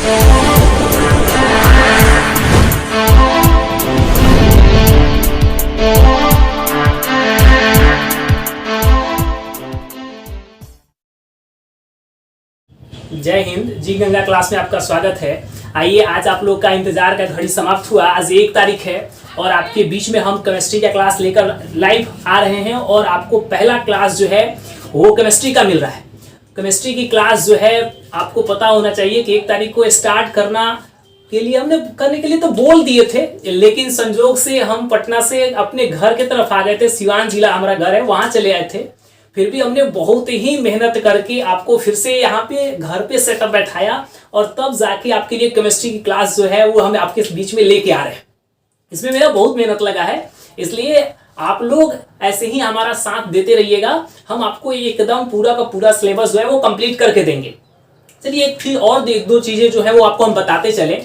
जय हिंद। जी गंगा क्लास में आपका स्वागत है। आइए, आज आप लोग का इंतजार का घड़ी समाप्त हुआ। आज 1 तारीख है और आपके बीच में हम केमिस्ट्री का क्लास लेकर लाइव आ रहे हैं और आपको पहला क्लास जो है वो केमिस्ट्री का मिल रहा है। केमिस्ट्री की क्लास जो है आपको पता होना चाहिए कि 1 तारीख को स्टार्ट करने के लिए तो बोल दिए थे, लेकिन संजोग से हम पटना से अपने घर के तरफ आ गए थे। सिवान जिला हमारा घर है, वहां चले आए थे। फिर भी हमने बहुत ही मेहनत करके आपको फिर से यहाँ पे घर पे सेटअप बैठाया और तब जाके आपके लिए केमिस्ट्री की क्लास जो है वो हम आपके बीच में लेके आ रहे हैं। इसमें मेरा बहुत मेहनत लगा है, इसलिए आप लोग ऐसे ही हमारा साथ देते रहिएगा। हम आपको एकदम पूरा का पूरा सिलेबस जो है वो कंप्लीट करके देंगे। चलिए, एक फिर और 1-2 चीजें जो है वो आपको हम बताते चले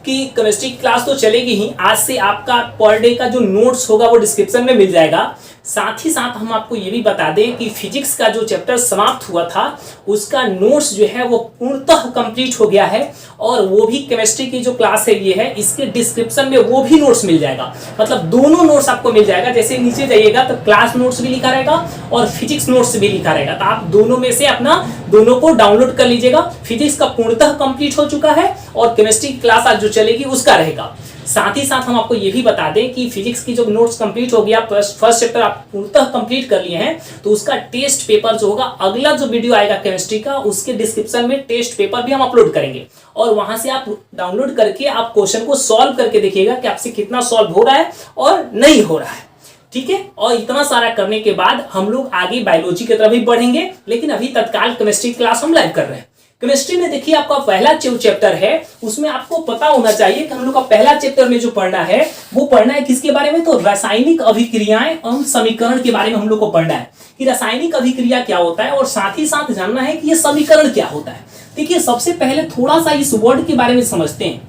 कि केमिस्ट्री की क्लास तो चलेगी ही। आज से आपका पर डे का जो नोट्स होगा वो डिस्क्रिप्शन में मिल जाएगा। साथ ही साथ हम आपको ये भी बता दें कि फिजिक्स का जो चैप्टर समाप्त हुआ था उसका नोट्स जो है वो पूर्णतः कंप्लीट हो गया है और वो भी केमिस्ट्री की जो क्लास है ये है, इसके डिस्क्रिप्शन में वो भी नोट्स मिल जाएगा। मतलब दोनों नोट्स आपको मिल जाएगा। जैसे नीचे जाइएगा तो क्लास नोट्स भी लिखा रहेगा और फिजिक्स नोट्स भी लिखा रहेगा, तो आप दोनों में से अपना दोनों को डाउनलोड कर लीजिएगा। फिजिक्स का पूर्णतः कंप्लीट हो चुका है और केमिस्ट्री की क्लास आज जो चलेगी उसका रहेगा। साथ ही साथ हम आपको ये भी बता दें कि फिजिक्स की जो नोट्स कंप्लीट हो गया, फर्स्ट चैप्टर आप पूर्णतः कंप्लीट कर लिए हैं, तो उसका टेस्ट पेपर जो होगा, अगला जो वीडियो आएगा केमिस्ट्री का, उसके डिस्क्रिप्शन में टेस्ट पेपर भी हम अपलोड करेंगे और वहां से आप डाउनलोड करके आप क्वेश्चन को सॉल्व करके देखिएगा कि आपसे कितना सॉल्व हो रहा है और नहीं हो रहा है। ठीक है, और इतना सारा करने के बाद हम लोग आगे बायोलॉजी की तरफ भी बढ़ेंगे, लेकिन अभी तत्काल केमिस्ट्री क्लास हम लाइव कर रहे हैं। केमिस्ट्री में देखिए आपका पहला जो चैप्टर है उसमें आपको पता होना चाहिए कि हम लोग का पहला चैप्टर में जो पढ़ना है वो पढ़ना है किसके बारे में, तो रासायनिक अभिक्रियाएं एवं समीकरण के बारे में हम लोग को पढ़ना है कि रासायनिक अभिक्रिया क्या होता है और साथ ही साथ जानना है कि ये समीकरण क्या होता है। देखिए, सबसे पहले थोड़ा सा इस वर्ड के बारे में समझते हैं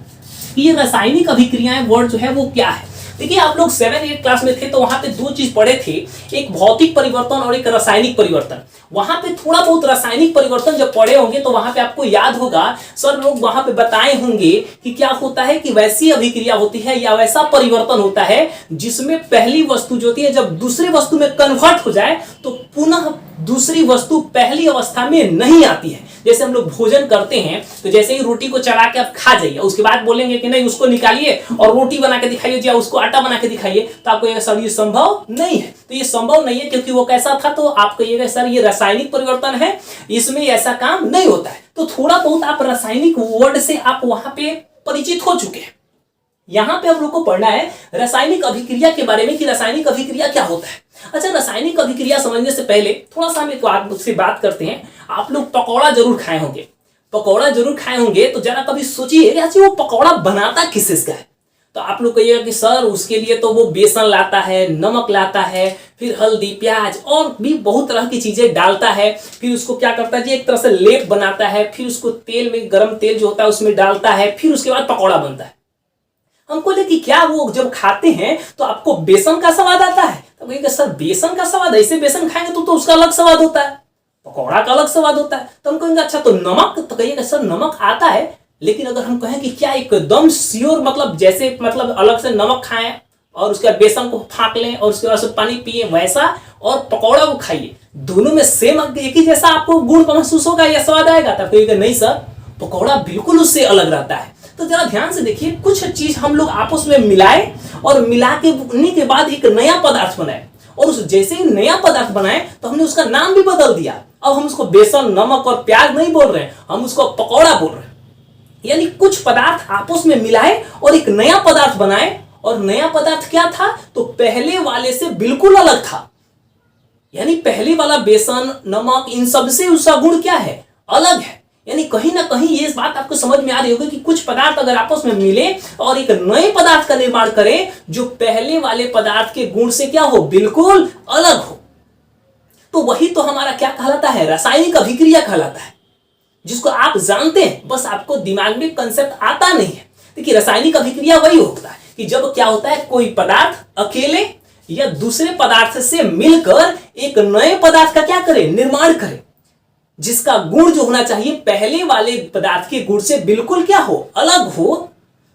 कि ये रासायनिक अभिक्रियाएं वर्ड जो है वो क्या है। देखिए, आप लोग 7-8 क्लास में थे तो वहां पे 2 चीज पढ़े थे, एक भौतिक परिवर्तन और एक रासायनिक परिवर्तन। वहां पे थोड़ा बहुत रासायनिक परिवर्तन जब पढ़े होंगे तो वहां पे आपको याद होगा, सर लोग वहां पे बताए होंगे कि क्या होता है कि वैसी अभिक्रिया होती है या वैसा परिवर्तन होता है जिसमें पहली वस्तु जो होती है जब दूसरे वस्तु में कन्वर्ट हो जाए तो पुनः दूसरी वस्तु पहली अवस्था में नहीं आती है। जैसे हम लोग भोजन करते हैं तो जैसे ही रोटी को चढ़ा के आप खा जाइए, उसके बाद बोलेंगे कि नहीं उसको निकालिए और रोटी बना के दिखाइए या उसको आटा बना के दिखाइए, तो आपको ये सर ये संभव नहीं है। तो ये संभव नहीं है क्योंकि वो कैसा था, तो आप कहिएगा सर ये रासायनिक परिवर्तन है, इसमें ऐसा काम नहीं होता है। तो थोड़ा बहुत आप रासायनिक वर्ड से आप वहां पे परिचित हो चुके हैं। यहां पे हम लोग को पढ़ना है रासायनिक अभिक्रिया के बारे में कि रासायनिक अभिक्रिया क्या होता है। अच्छा, रासायनिक अभिक्रिया समझने से पहले थोड़ा सा हम आपसे बात करते हैं। आप लोग पकौड़ा जरूर खाए होंगे, पकौड़ा जरूर खाए होंगे, तो जरा कभी सोचिए कि वो पकौड़ा बनाता किस चीज का है। तो आप लोग कहिएगा कि सर उसके लिए तो वो बेसन लाता है, नमक लाता है, फिर हल्दी, प्याज और भी बहुत तरह की चीजें डालता है, फिर उसको क्या करता है जी एक तरह से लेप बनाता है, फिर उसको तेल में, गर्म तेल जो होता है उसमें डालता है, फिर उसके बाद पकौड़ा बनता है। हमको लगे कि क्या वो जब खाते हैं तो आपको बेसन का स्वाद आता है, तो कहिएगा सर बेसन का स्वाद, ऐसे बेसन खाएंगे तो उसका अलग स्वाद होता है, पकौड़ा का अलग स्वाद होता है। तो हम कहेंगे अच्छा तो नमक, तो कहिएगा सर नमक आता है, लेकिन अगर हम कहें कि क्या एकदम श्योर मतलब जैसे मतलब अलग से नमक खाएं और उसके बाद बेसन को फाँक लें और उसके बाद से पानी पिए वैसा और पकौड़ा को खाइए, दोनों में सेम एक ही जैसा आपको गुण महसूस होगा या स्वाद आएगा, तब कहिएगा नहीं सर पकौड़ा बिल्कुल उससे अलग रहता है। तो जरा ध्यान से देखिए, कुछ चीज हम लोग आपस में मिलाए और मिला के बाद एक नया पदार्थ बनाए और उस जैसे ही नया पदार्थ बनाए तो हमने उसका नाम भी बदल दिया। अब हम उसको बेसन, नमक और प्याज नहीं बोल रहे हैं, हम उसको पकौड़ा बोल रहे हैं। यानी कुछ पदार्थ आपस में मिलाए और एक नया पदार्थ बनाए, और नया पदार्थ क्या था, तो पहले वाले से बिल्कुल अलग था। यानी पहले वाला बेसन, नमक, इन सब से उसका गुण क्या है, अलग है। यानी कहीं ना कहीं ये बात आपको समझ में आ रही होगी कि कुछ पदार्थ अगर आपस में मिले और एक नए पदार्थ का निर्माण करें जो पहले वाले पदार्थ के गुण से क्या हो, बिल्कुल अलग हो, तो वही तो हमारा क्या कहलाता है, रासायनिक अभिक्रिया कहलाता है, जिसको आप जानते हैं, बस आपको दिमाग में कंसेप्ट आता नहीं है। देखिए, रासायनिक अभिक्रिया वही होता है कि जब क्या होता है, कोई पदार्थ अकेले या दूसरे पदार्थ से मिलकर एक नए पदार्थ का क्या करे, निर्माण करे। जिसका गुण जो होना चाहिए पहले वाले पदार्थ के गुण से बिल्कुल क्या हो, अलग हो,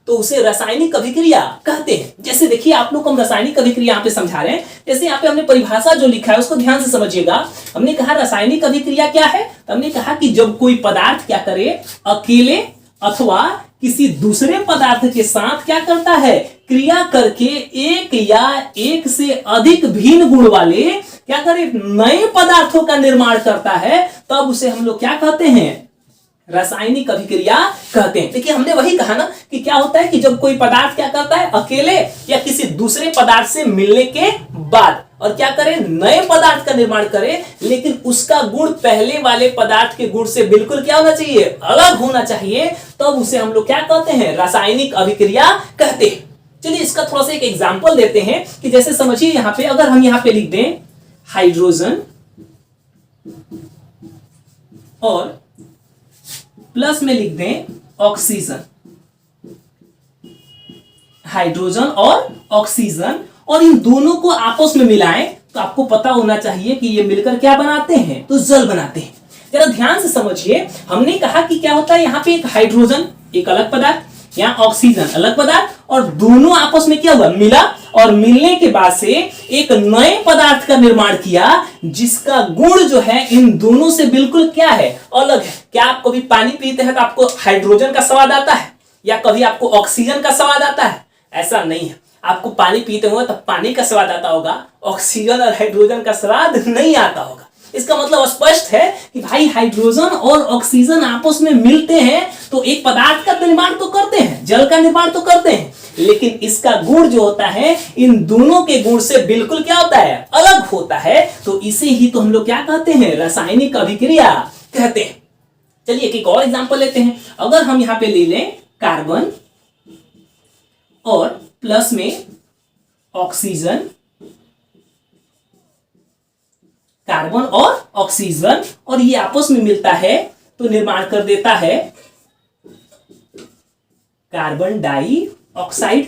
तो उसे रासायनिक अभिक्रिया कहते हैं। जैसे देखिए आप लोग को हम रासायनिक अभिक्रिया यहाँ पे समझा रहे हैं। जैसे यहाँ पे हमने परिभाषा जो लिखा है उसको ध्यान से समझिएगा। हमने कहा रासायनिक अभिक्रिया क्या है, तो हमने कहा कि जब कोई पदार्थ क्या करे, अकेले अथवा किसी दूसरे पदार्थ के साथ क्या करता है, क्रिया करके एक या एक से अधिक भिन्न गुण वाले क्या करे, नए पदार्थों का निर्माण करता है, तब उसे हम लोग क्या कहते हैं, रासायनिक अभिक्रिया कहते हैं। देखिए हमने वही कहा ना कि क्या होता है कि जब कोई पदार्थ क्या करता है, अकेले या किसी दूसरे पदार्थ से मिलने के बाद और क्या करे, नए पदार्थ का निर्माण करे, लेकिन उसका गुण पहले वाले पदार्थ के गुण से बिल्कुल क्या होना चाहिए, अलग होना चाहिए, तब उसे हम लोग क्या कहते हैं, रासायनिक अभिक्रिया कहते हैं। चलिए इसका थोड़ा सा एक एग्जांपल देते हैं कि जैसे समझिए यहाँ पे अगर हम यहाँ पे लिख दें हाइड्रोजन और प्लस में लिख दें ऑक्सीजन, हाइड्रोजन और ऑक्सीजन, और इन दोनों को आपस में मिलाएं, तो आपको पता होना चाहिए कि ये मिलकर क्या बनाते हैं, तो जल बनाते हैं। जरा ध्यान से समझिए, हमने कहा कि क्या होता है, यहाँ पे एक हाइड्रोजन एक अलग पदार्थ, यहाँ ऑक्सीजन अलग पदार्थ, और दोनों आपस में क्या हुआ, मिला, और मिलने के बाद से एक नए पदार्थ का निर्माण किया जिसका गुण जो है इन दोनों से बिल्कुल क्या है, अलग है। क्या आप कभी पानी पीते हैं तो आपको हाइड्रोजन का स्वाद आता है, या कभी आपको ऑक्सीजन का स्वाद आता है? ऐसा नहीं है। आपको पानी पीते हो तब पानी का स्वाद आता होगा, ऑक्सीजन और हाइड्रोजन का स्वाद नहीं आता होगा। इसका मतलब स्पष्ट है कि भाई हाइड्रोजन और ऑक्सीजन आपस में मिलते हैं तो एक पदार्थ का निर्माण तो करते हैं, जल का निर्माण तो करते हैं, लेकिन इसका गुण जो होता है इन दोनों के गुण से बिल्कुल क्या होता है, अलग होता है। तो इसे ही तो हम लोग क्या कहते हैं, रासायनिक अभिक्रिया कहते हैं। चलिए एक और एग्जांपल लेते हैं। अगर हम यहाँ पे ले लें कार्बन और प्लस में ऑक्सीजन, कार्बन और ऑक्सीजन, और ये आपस में मिलता है तो निर्माण कर देता है कार्बन डाइऑक्साइड।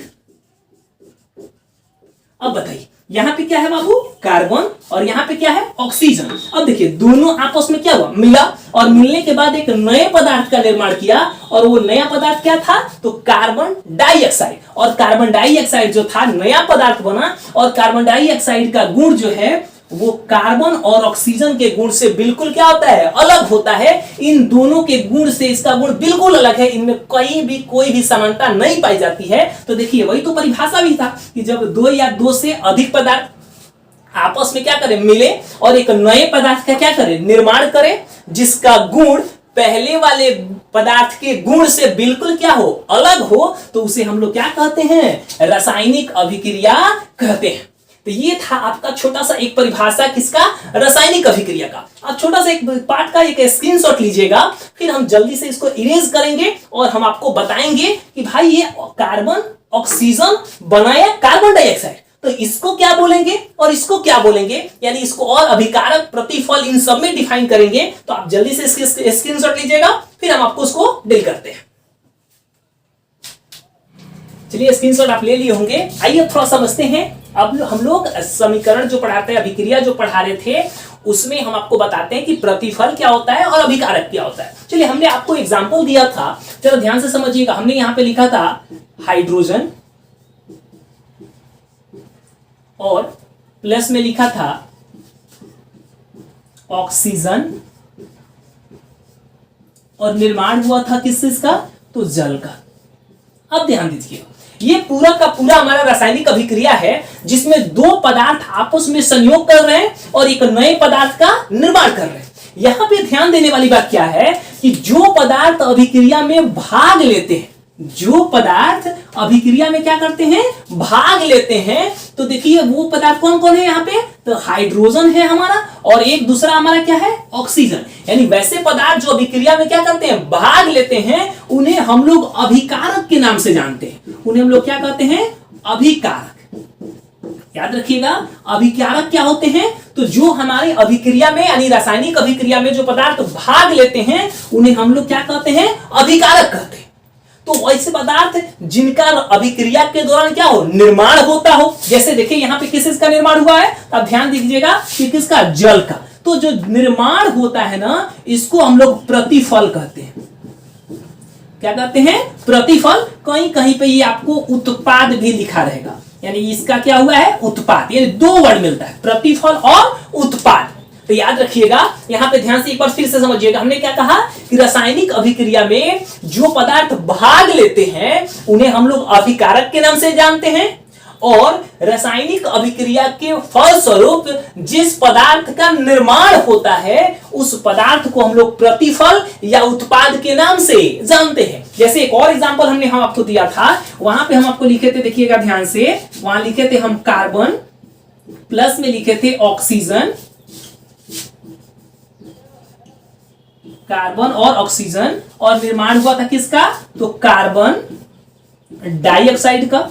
अब बताइए यहां पे क्या है बाबू, कार्बन, और यहां पे क्या है, ऑक्सीजन। अब देखिए दोनों आपस में क्या हुआ, मिला, और मिलने के बाद एक नए पदार्थ का निर्माण किया, और वो नया पदार्थ क्या था, तो कार्बन डाइऑक्साइड। और कार्बन डाइऑक्साइड जो था नया पदार्थ बना, और कार्बन डाइऑक्साइड का गुण जो है वो कार्बन और ऑक्सीजन के गुण से बिल्कुल क्या होता है, अलग होता है। इन दोनों के गुण से इसका गुण बिल्कुल अलग है, इनमें कहीं भी कोई भी समानता नहीं पाई जाती है। तो देखिए वही तो परिभाषा भी था कि जब दो या दो से अधिक पदार्थ आपस में क्या करें, मिले, और एक नए पदार्थ का क्या करें, निर्माण करें, जिसका गुण पहले वाले पदार्थ के गुण से बिल्कुल क्या हो, अलग हो, तो उसे हम लोग क्या कहते हैं, रासायनिक अभिक्रिया कहते हैं। तो ये था आपका छोटा सा एक परिभाषा किसका, रासायनिक अभिक्रिया का। अब छोटा सा एक पार्ट का एक स्क्रीनशॉट लीजिएगा, फिर हम जल्दी से इसको इरेज करेंगे और हम आपको बताएंगे कि भाई ये कार्बन ऑक्सीजन बनाया कार्बन डाइऑक्साइड, तो इसको क्या बोलेंगे और इसको क्या बोलेंगे, यानी इसको और अभिकारक, प्रतिफल, इन सब में डिफाइन करेंगे। तो आप जल्दी से इसके स्क्रीनशॉट लीजिएगा, फिर हम आपको उसको डील करते हैं। चलिए स्क्रीनशॉट आप ले लिए होंगे। आइए थोड़ा समझते हैं। अब हम लोग समीकरण जो पढ़ाते हैं, अभिक्रिया जो पढ़ा रहे थे, उसमें हम आपको बताते हैं कि प्रतिफल क्या होता है और अभिकारक क्या होता है। चलिए हमने आपको एग्जांपल दिया था, चलो ध्यान से समझिएगा। हमने यहां पे लिखा था हाइड्रोजन और प्लस में लिखा था ऑक्सीजन, और निर्माण हुआ था किस चीज का, तो जल का। अब ध्यान दीजिए, ये पूरा का पूरा हमारा रासायनिक अभिक्रिया है जिसमें दो पदार्थ आपस में संयोग कर रहे हैं और एक नए पदार्थ का निर्माण कर रहे हैं। यहां पे ध्यान देने वाली बात क्या है कि जो पदार्थ अभिक्रिया में भाग लेते हैं, जो पदार्थ अभिक्रिया में क्या करते हैं, भाग लेते हैं, तो देखिए वो पदार्थ कौन कौन है यहाँ पे, तो हाइड्रोजन है हमारा, और एक दूसरा हमारा क्या है, ऑक्सीजन। यानी वैसे पदार्थ जो अभिक्रिया में क्या करते हैं, भाग लेते हैं, उन्हें हम लोग अभिकारक के नाम से जानते हैं। उन्हें हम लोग क्या कहते हैं, अभिकारक। याद रखिएगा, अभिकारक क्या होते हैं, तो जो हमारे अभिक्रिया में यानी रासायनिक अभिक्रिया में जो पदार्थ भाग लेते हैं उन्हें हम लोग क्या कहते हैं, अभिकारक कहते हैं। तो ऐसे पदार्थ जिनका अभिक्रिया के दौरान क्या हो, निर्माण होता हो। जैसे देखिए यहाँ पे किस का निर्माण हुआ है, अब ध्यान दीजिएगा कि किसका, जल का। तो जो निर्माण होता है ना, इसको हम लोग प्रतिफल कहते हैं। क्या कहते हैं? प्रतिफल। कहीं कहीं पे ये आपको उत्पाद भी लिखा रहेगा, यानी इसका क्या हुआ है? उत्पाद। यानी दो वर्ड मिलता है, प्रतिफल और उत्पाद। तो याद रखिएगा, यहां पे ध्यान से एक बार फिर से समझिएगा। हमने क्या कहा कि रासायनिक अभिक्रिया में जो पदार्थ भाग लेते हैं उन्हें हम लोग अभिकारक के नाम से जानते हैं, और रासायनिक अभिक्रिया के फलस्वरूप जिस पदार्थ का निर्माण होता है उस पदार्थ को हम लोग प्रतिफल या उत्पाद के नाम से जानते हैं। जैसे एक और एग्जांपल हम आपको दिया था, वहां पे हम आपको लिखे थे, देखिएगा ध्यान से, वहां लिखे थे हम कार्बन, प्लस में लिखे थे ऑक्सीजन, कार्बन और ऑक्सीजन, और निर्माण हुआ था किसका? तो कार्बन डाइऑक्साइड का,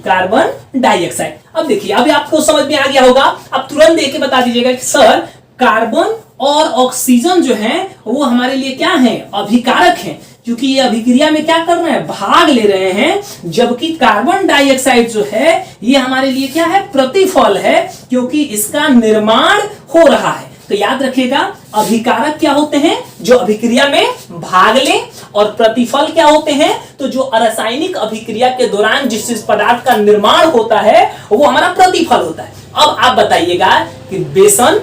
कार्बन डाइऑक्साइड। अब देखिए, अभी आपको समझ में आ गया होगा। अब तुरंत देख के बता दीजिएगा कि सर कार्बन और ऑक्सीजन जो है वो हमारे लिए क्या है? अभिकारक हैं, क्योंकि ये अभिक्रिया में क्या कर रहे हैं? भाग ले रहे हैं। जबकि कार्बन डाइऑक्साइड जो है ये हमारे लिए क्या है? प्रतिफल है, क्योंकि इसका निर्माण हो रहा है। तो याद रखिएगा, अभिकारक क्या होते हैं? जो अभिक्रिया में भाग ले, और प्रतिफल क्या होते हैं? तो जो रासायनिक अभिक्रिया के दौरान जिस पदार्थ का निर्माण होता है वो हमारा प्रतिफल होता है। अब आप बताइएगा कि बेसन,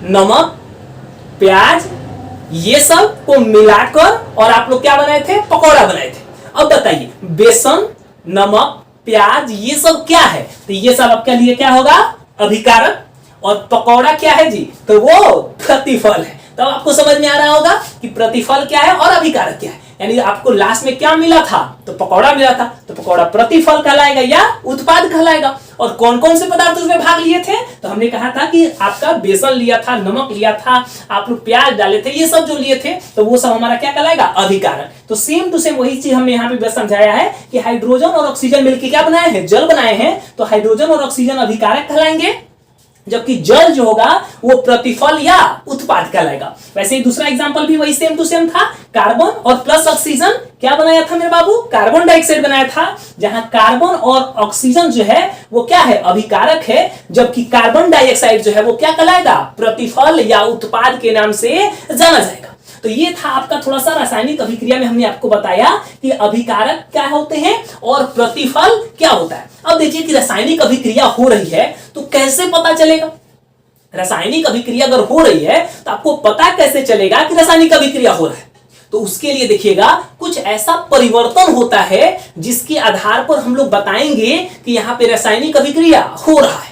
नमक, प्याज, ये सब को मिलाकर और आप लोग क्या बनाए थे? पकौड़ा बनाए थे। अब बताइए, बेसन, नमक, प्याज, ये सब क्या है? तो ये सब आपके लिए क्या होगा? अभिकारक। और पकौड़ा क्या है जी? तो वो प्रतिफल है। तो आपको समझ में आ रहा होगा कि प्रतिफल क्या है और अभिकारक क्या है। यानी आपको लास्ट में क्या मिला था? तो पकौड़ा मिला था, तो पकौड़ा प्रतिफल कहलाएगा या उत्पाद कहलाएगा। और कौन कौन से पदार्थ उसमें भाग लिए थे? तो हमने कहा था कि आपका बेसन लिया था, नमक लिया था, आप लोग प्याज डाले थे, ये सब जो लिए थे तो वो सब हमारा क्या कहलाएगा? अभिकारक। तो सेम टू सेम वही चीज हमने यहाँ पे बस समझाया है कि हाइड्रोजन और ऑक्सीजन मिलकर क्या बनाए हैं? जल बनाए हैं। तो हाइड्रोजन और ऑक्सीजन अभिकारक कहलाएंगे, जबकि जल जो होगा वो प्रतिफल या उत्पाद कहलाएगा। वैसे ही दूसरा एग्जांपल भी वही सेम टू सेम था। कार्बन और प्लस ऑक्सीजन क्या बनाया था मेरे बाबू? कार्बन डाइऑक्साइड बनाया था, जहां कार्बन और ऑक्सीजन जो है वो क्या है? अभिकारक है, जबकि कार्बन डाइऑक्साइड जो है वो क्या कहलाएगा? प्रतिफल या उत्पाद के नाम से जाना जाएगा। तो ये था आपका थोड़ा सा रासायनिक अभिक्रिया में हमने आपको बताया कि अभिकारक क्या होते हैं और प्रतिफल क्या होता है। अब देखिए कि रासायनिक अभिक्रिया हो रही है तो कैसे पता चलेगा? रासायनिक अभिक्रिया अगर हो रही है तो आपको पता कैसे चलेगा कि रासायनिक अभिक्रिया हो रहा है? तो उसके लिए देखिएगा, कुछ ऐसा परिवर्तन होता है जिसके आधार पर हम लोग बताएंगे कि यहाँ पे रासायनिक अभिक्रिया हो रहा है।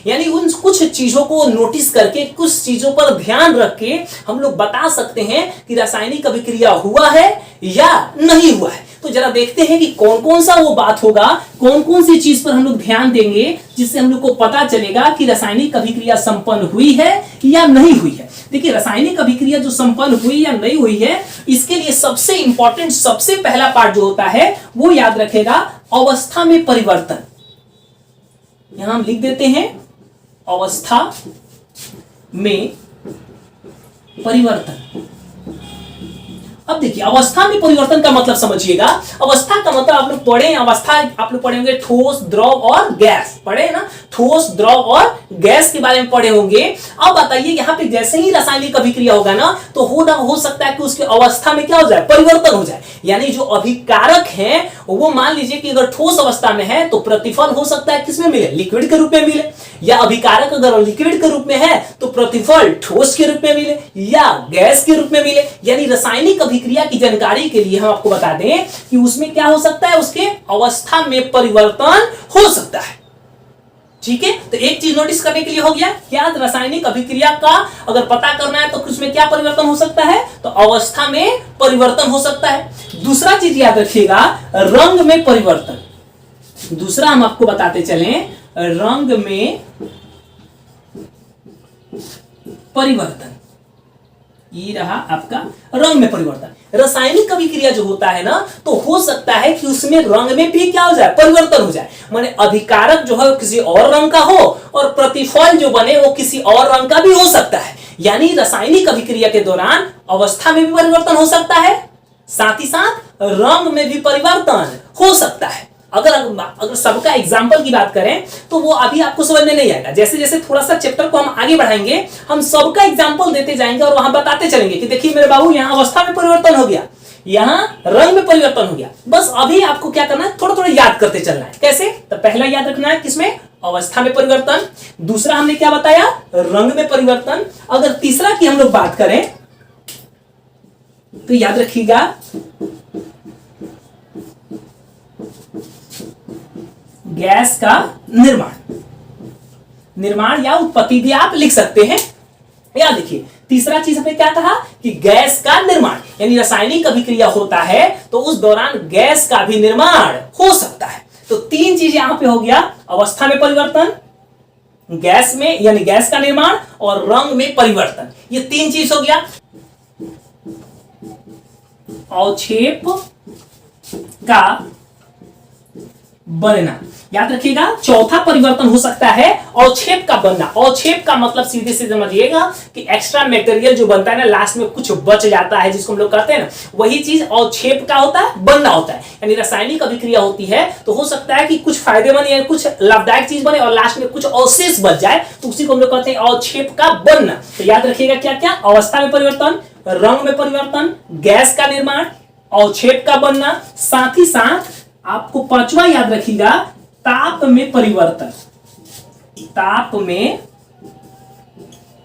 यानी उन कुछ चीजों को नोटिस करके, कुछ चीजों पर ध्यान रख के हम लोग बता सकते हैं कि रासायनिक अभिक्रिया हुआ है या नहीं हुआ है। तो जरा देखते हैं कि कौन कौन सा वो बात होगा, कौन कौन सी चीज पर हम लोग ध्यान देंगे जिससे हम लोग को पता चलेगा कि रासायनिक अभिक्रिया संपन्न हुई है या नहीं हुई है। देखिए, रासायनिक अभिक्रिया जो संपन्न हुई या नहीं हुई है, इसके लिए सबसे इंपॉर्टेंट, सबसे पहला पार्ट जो होता है वो याद रखेगा, अवस्था में परिवर्तन। यहां हम लिख देते हैं अवस्था में परिवर्तन। अब देखिए, अवस्था में परिवर्तन का मतलब समझिएगा। अवस्था का मतलब आप लोग पढ़े, अवस्था आप लोग पढ़े होंगे ठोस, द्रव और गैस, पढ़े ना? ठोस, द्रव और गैस के बारे में पढ़े होंगे। अब बताइए, यहाँ पे जैसे ही रासायनिक अभिक्रिया होगा ना, तो हो सकता है कि उसकी अवस्था में क्या हो जाए? परिवर्तन हो जाए। यानी जो अभिकारक है वो मान लीजिए कि अगर ठोस अवस्था में है तो प्रतिफल हो सकता है किसमें मिले? लिक्विड के रूप में मिले। या अभिकारक अगर लिक्विड के रूप में है तो प्रतिफल ठोस के रूप में मिले या गैस के रूप में मिले। यानी रासायनिक अभिक्रिया की जानकारी के लिए हम आपको बता दें कि उसमें क्या हो सकता है? उसके अवस्था में परिवर्तन हो सकता है। ठीक है, तो एक चीज नोटिस करने के लिए हो गया क्या? रासायनिक अभिक्रिया का अगर पता करना है तो उसमें क्या परिवर्तन हो सकता है? तो अवस्था में परिवर्तन हो सकता है। दूसरा चीज याद रखिएगा, रंग में परिवर्तन। दूसरा हम आपको बताते चलें, रंग में परिवर्तन। ये रहा आपका रंग में परिवर्तन। रासायनिक अभिक्रिया जो होता है ना, तो हो सकता है कि उसमें रंग में भी क्या हो जाए? परिवर्तन हो जाए। माने अभिकारक जो है किसी और रंग का हो और प्रतिफल जो बने वो किसी और रंग का भी हो सकता है। यानी रासायनिक अभिक्रिया के दौरान अवस्था में भी परिवर्तन हो सकता है, साथ ही साथ रंग में भी परिवर्तन हो सकता है। अगर अगर सबका एग्जाम्पल की बात करें तो वो अभी आपको समझ में नहीं आएगा। जैसे जैसे थोड़ा सा चैप्टर को हम आगे बढ़ाएंगे, हम सबका एग्जाम्पल देते जाएंगे और वहां बताते चलेंगे कि देखिए मेरे बाबू यहाँ अवस्था में परिवर्तन हो गया, यहाँ रंग में परिवर्तन हो गया। बस अभी आपको क्या करना है, थोड़ा थोड़ा याद करते चलना है। कैसे? तो पहला याद रखना है किसमें, अवस्था में परिवर्तन। दूसरा हमने क्या बताया, रंग में परिवर्तन। अगर तीसरा की हम लोग बात करें तो याद रखिएगा गैस का निर्माण या उत्पत्ति भी आप लिख सकते हैं। याद देखिए तीसरा चीज हमने क्या कहा कि गैस का निर्माण, यानी रासायनिक अभिक्रिया होता है तो उस दौरान गैस का भी निर्माण हो सकता है। तो तीन चीज यहां पे हो गया, अवस्था में परिवर्तन, गैस में यानी गैस का निर्माण, और रंग में परिवर्तन। ये तीन चीज हो गया। अवक्षेप का बनना, याद रखिएगा चौथा परिवर्तन हो सकता है अवक्षेप का बनना। अवक्षेप का मतलब सीधे से समझिएगा कि एक्स्ट्रा मटेरियल जो बनता है ना, लास्ट में कुछ बच जाता है जिसको हम लोग कहते हैं ना, वही चीज अवक्षेप का होता है, बनना होता है। यानी रासायनिक अभिक्रिया होती है तो हो सकता है कि कुछ फायदेमंद या कुछ लाभदायक चीज बने और लास्ट में कुछ अवशेष बच जाए, तो उसी को हम लोग कहते हैं अवक्षेप का बनना। तो याद रखिएगा क्या क्या, अवस्था में परिवर्तन, रंग में परिवर्तन, गैस का निर्माण, अवक्षेप का बनना, साथ ही साथ आपको पांचवा याद रखिएगा ताप में परिवर्तन। ताप में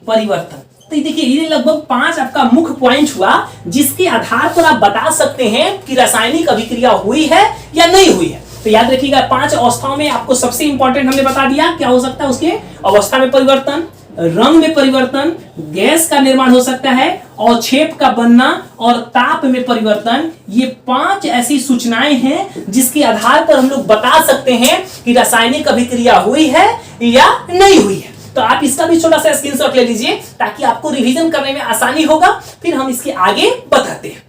परिवर्तन। तो देखिए ये लगभग 5 आपका मुख्य पॉइंट हुआ जिसके आधार पर आप बता सकते हैं कि रासायनिक अभिक्रिया हुई है या नहीं हुई है। तो याद रखिएगा 5 अवस्थाओं में आपको सबसे इंपॉर्टेंट हमने बता दिया क्या हो सकता है उसके, अवस्था में परिवर्तन, रंग में परिवर्तन, गैस का निर्माण हो सकता है, अवक्षेप का बनना और ताप में परिवर्तन। ये 5 ऐसी सूचनाएं हैं जिसके आधार पर हम लोग बता सकते हैं कि रासायनिक अभिक्रिया हुई है या नहीं हुई है। तो आप इसका भी छोटा सा स्क्रीनशॉट ले लीजिए ताकि आपको रिवीजन करने में आसानी होगा। फिर हम इसके आगे बताते हैं।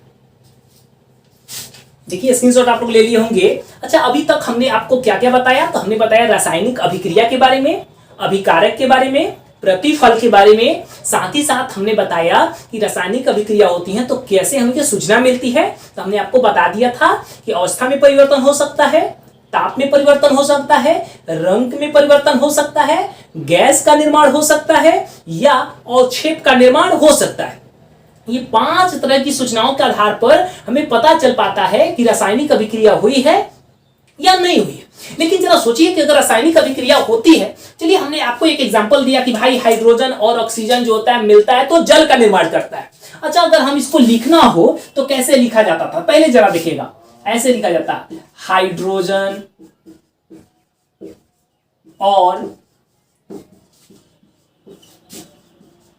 देखिए स्क्रीनशॉट आप लोग ले लिए होंगे। अच्छा, अभी तक हमने आपको क्या क्या बताया, तो हमने बताया रासायनिक अभिक्रिया के बारे में, अभिकारक के बारे में, प्रतिफल के बारे में, साथ ही साथ हमने बताया कि रासायनिक अभिक्रिया होती है तो कैसे हमें सूचना मिलती है। तो हमने आपको बता दिया था कि अवस्था में परिवर्तन हो सकता है, ताप में परिवर्तन हो सकता है, रंग में परिवर्तन हो सकता है, गैस का निर्माण हो सकता है या अवक्षेप का निर्माण हो सकता है। ये 5 तरह की सूचनाओं के आधार पर हमें पता चल पाता है कि रासायनिक अभिक्रिया हुई है या नहीं हुई है। लेकिन जरा सोचिए कि अगर रासायनिक अभिक्रिया होती है, चलिए हमने आपको एक एग्जांपल दिया कि भाई हाइड्रोजन और ऑक्सीजन जो होता है मिलता है तो जल का निर्माण करता है। अच्छा, अगर हम इसको लिखना हो तो कैसे लिखा जाता था, पहले जरा देखिएगा, ऐसे लिखा जाता हाइड्रोजन और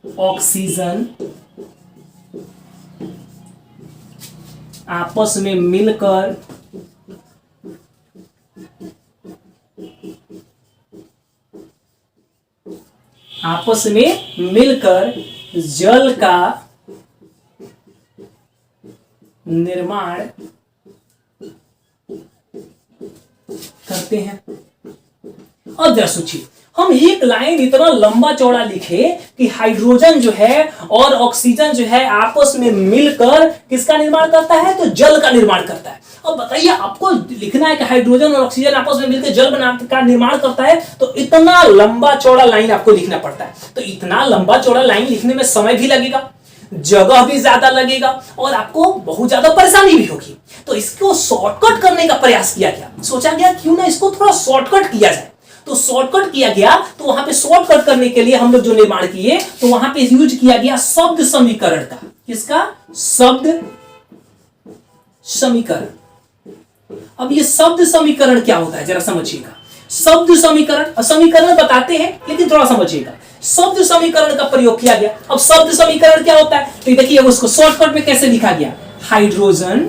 ऑक्सीजन आपस में मिलकर जल का निर्माण करते हैं। अब जरा सोचिए, हम एक लाइन इतना लंबा चौड़ा लिखे कि हाइड्रोजन जो है और ऑक्सीजन जो है आपस में मिलकर किसका निर्माण करता है, तो जल का निर्माण करता है। अब बताइए आपको लिखना है कि हाइड्रोजन और ऑक्सीजन आपस में मिलकर जल का निर्माण करता है, तो इतना लंबा चौड़ा लाइन आपको लिखना पड़ता है। तो इतना लंबा चौड़ा लाइन लिखने में समय भी लगेगा, जगह भी ज्यादा लगेगा और आपको बहुत ज्यादा परेशानी भी होगी। तो इसको शॉर्टकट करने का प्रयास किया गया, सोचा गया क्यों ना इसको थोड़ा शॉर्टकट किया जाए। तो शॉर्टकट किया गया, तो वहां पे शॉर्टकट करने के लिए हम लोग जो निर्माण किए तो वहां पे यूज किया गया शब्द समीकरण का। किसका? शब्द समीकरण। अब ये शब्द समीकरण क्या होता है जरा समझिएगा। शब्द समीकरण, समीकरण बताते हैं लेकिन थोड़ा समझिएगा। शब्द समीकरण का प्रयोग किया गया। अब शब्द समीकरण क्या होता है, तो देखिए उसको शॉर्टकट में कैसे लिखा गया, हाइड्रोजन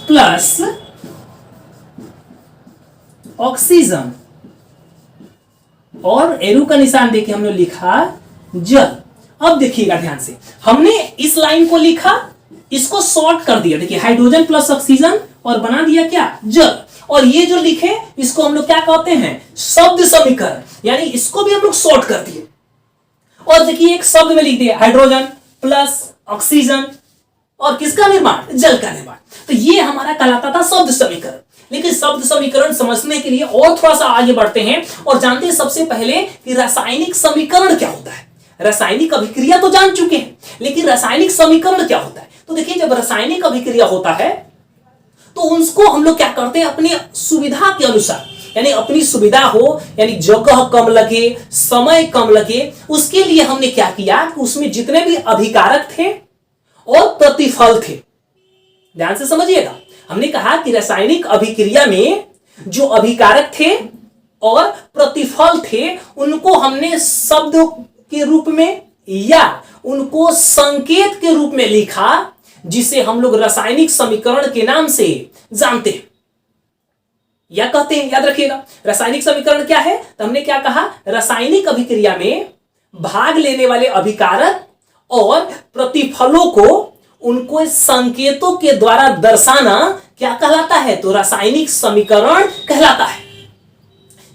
प्लस ऑक्सीजन और एरो का निशान देके हमने लिखा जल। अब देखिएगा ध्यान से, हमने इस लाइन को लिखा, इसको शॉर्ट कर दिया। देखिए हाइड्रोजन प्लस ऑक्सीजन और बना दिया क्या, जल। और ये जो लिखे इसको हम लोग क्या कहते हैं, शब्द समीकरण, यानी इसको भी हम लोग शॉर्ट कर दिए। और देखिए एक शब्द में लिख दिया हाइड्रोजन प्लस ऑक्सीजन और किसका निर्माण? जल का निर्माण। तो ये हमारा कहलाता था शब्द समीकरण। लेकिन शब्द समीकरण समझने के लिए और थोड़ा सा आगे बढ़ते हैं और जानते हैं सबसे पहले कि रासायनिक समीकरण क्या होता है। रासायनिक अभिक्रिया तो जान चुके हैं, लेकिन रासायनिक समीकरण क्या होता है? तो देखिए, जब रासायनिक अभिक्रिया होता है तो उसको हम लोग क्या करते हैं, अपनी सुविधा के अनुसार, यानी अपनी सुविधा हो, यानी जगह कम लगे, समय कम लगे, उसके लिए हमने क्या किया कि उसमें जितने भी अभिकारक थे और प्रतिफल थे, ध्यान से समझिएगा, हमने कहा कि रासायनिक अभिक्रिया में जो अभिकारक थे और प्रतिफल थे उनको हमने शब्द के रूप में या उनको संकेत के रूप में लिखा, जिसे हम लोग रासायनिक समीकरण के नाम से जानते हैं या कहते हैं। याद रखिएगा, रासायनिक समीकरण क्या है? तो हमने क्या कहा, रासायनिक अभिक्रिया में भाग लेने वाले अभिकारक और प्रतिफलों को उनको संकेतों के द्वारा दर्शाना क्या कहलाता है? तो रासायनिक समीकरण कहलाता है।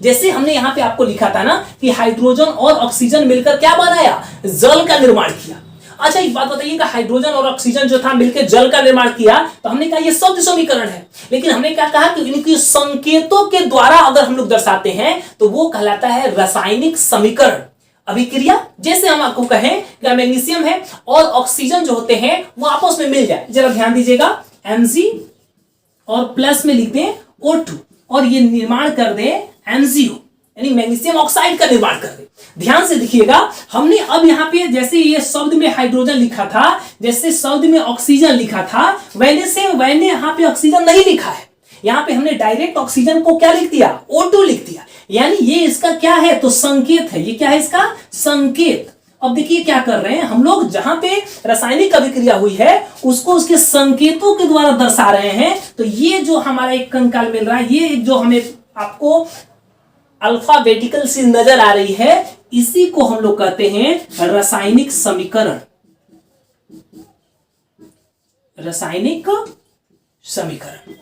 जैसे हमने यहां पे आपको लिखा था ना कि हाइड्रोजन और ऑक्सीजन मिलकर क्या बनाया? जल का निर्माण किया। अच्छा, एक बात बताइएगा, हाइड्रोजन और ऑक्सीजन जो था मिलकर जल का निर्माण किया, तो हमने कहा ये शब्द समीकरण है, लेकिन हमने क्या कहा कि इनके संकेतों के द्वारा अगर हम लोग दर्शाते हैं तो वो कहलाता है रासायनिक समीकरण। अभिक्रिया जैसे हम आपको कहें कि मैग्नीशियम है और ऑक्सीजन जो होते हैं वो आपस में मिल जाए, जरा ध्यान दीजिएगा, Mg और प्लस में लिखते हैं O2 और ये निर्माण कर दे MgO, यानी मैग्नीशियम ऑक्साइड का निर्माण कर दे। ध्यान से देखिएगा, हमने अब यहाँ पे जैसे ये शब्द में हाइड्रोजन लिखा था, जैसे शब्द में ऑक्सीजन लिखा था, वैसे यहाँ पे ऑक्सीजन नहीं लिखा है। यहाँ पे हमने डायरेक्ट ऑक्सीजन को क्या लिख दिया? O2 लिख दिया। यानी ये इसका क्या है? तो संकेत है। ये क्या है? इसका संकेत। अब देखिए क्या कर रहे हैं हम लोग, जहां पे रासायनिक अभिक्रिया हुई है उसको उसके संकेतों के द्वारा दर्शा रहे हैं। तो ये जो हमारा एक कंकाल मिल रहा है, ये जो हमें आपको अल्फाबेटिकल सी नजर आ रही है, इसी को हम लोग कहते हैं रासायनिक समीकरण। रासायनिक समीकरण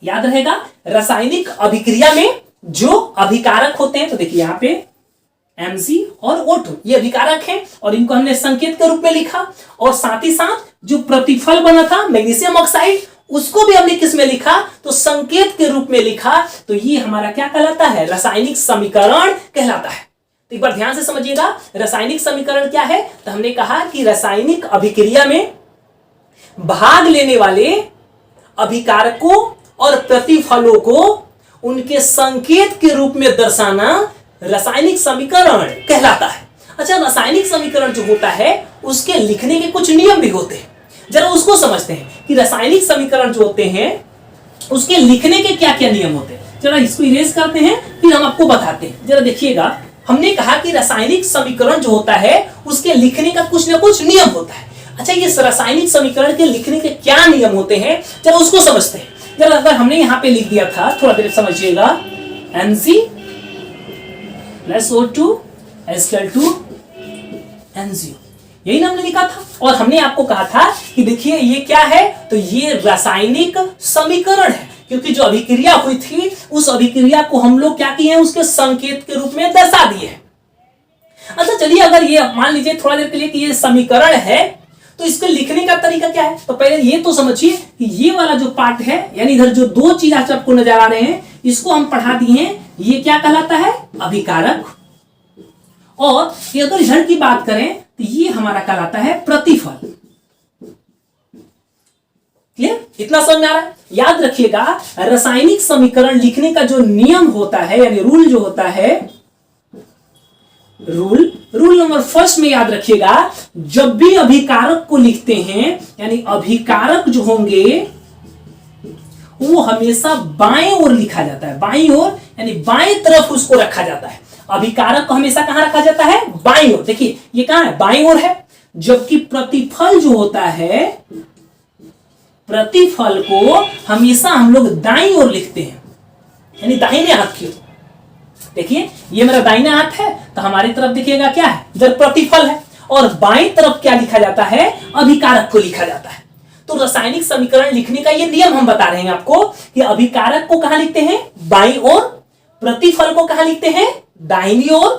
याद रहेगा। रासायनिक अभिक्रिया में जो अभिकारक होते हैं, तो देखिए यहां पे Mg और O2 ये अभिकारक हैं और इनको हमने संकेत के रूप में लिखा, और साथ ही साथ जो प्रतिफल बना था मैग्नीशियम ऑक्साइड, उसको भी हमने किस में लिखा? तो संकेत के रूप में लिखा। तो ये हमारा क्या कहलाता है? रासायनिक समीकरण कहलाता है। तो एक बार ध्यान से समझिएगा, रासायनिक समीकरण क्या है? तो हमने कहा कि रासायनिक अभिक्रिया में भाग लेने वाले अभिकारकों और प्रतिफलों को उनके संकेत के रूप में दर्शाना रासायनिक समीकरण कहलाता है। अच्छा, रासायनिक समीकरण जो होता है उसके लिखने के कुछ नियम भी होते हैं, जरा उसको समझते हैं कि रासायनिक समीकरण जो होते हैं उसके लिखने के क्या क्या नियम होते हैं। जरा इसको इरेज करते हैं, फिर हम आपको बताते हैं। जरा देखिएगा, हमने कहा कि रासायनिक समीकरण जो होता है उसके लिखने का कुछ ना कुछ नियम होता है। अच्छा, ये रासायनिक समीकरण के लिखने के क्या नियम होते हैं, जरा उसको समझते हैं। जरा अगर हमने यहाँ पे लिख दिया था, थोड़ा देर समझिएगा, Mg प्लस O2 = MgO, यही ना हमने लिखा था। और हमने आपको कहा था कि देखिए ये क्या है, तो ये रासायनिक समीकरण है, क्योंकि जो अभिक्रिया हुई थी उस अभिक्रिया को हम लोग क्या किए हैं? उसके संकेत के रूप में दर्शा दिए हैं। अच्छा चलिए, अगर ये मान लीजिए थोड़ा देर के लिए कि ये समीकरण है, तो इसको लिखने का तरीका क्या है? तो पहले ये तो समझिए कि ये वाला जो पार्ट है, यानी इधर जो दो चीज आपको नजर आ रहे हैं, इसको हम पढ़ा दिए हैं। ये क्या कहलाता है? अभिकारक। और ये अगर इधर की बात करें तो ये हमारा कहलाता है प्रतिफल। क्लियर? इतना समझ में आ रहा है? याद रखिएगा, रासायनिक समीकरण लिखने का जो नियम होता है, यानी रूल जो होता है, रूल नंबर फर्स्ट में याद रखिएगा, जब भी अभिकारक को लिखते हैं, यानी अभिकारक जो होंगे वो हमेशा बाएं ओर लिखा जाता है। बाईं ओर यानी बाएं तरफ उसको रखा जाता है। अभिकारक को हमेशा कहां रखा जाता है? बाईं ओर। देखिए ये कहां है? बाईं ओर है। जबकि प्रतिफल जो होता है, प्रतिफल को हमेशा हम लोग दाईं ओर लिखते हैं, यानी दाहिने हाथ की ओर। देखिए ये मेरा दाहिना हाथ है, तो हमारी तरफ देखिएगा क्या है? इधर प्रतिफल है, और बाईं तरफ क्या लिखा जाता है? अभिकारक को लिखा जाता है। तो रासायनिक समीकरण लिखने का ये नियम हम बता रहे हैं आपको कि अभिकारक को कहां लिखते हैं? बाईं ओर। प्रतिफल को कहां लिखते हैं? दाहिनी ओर।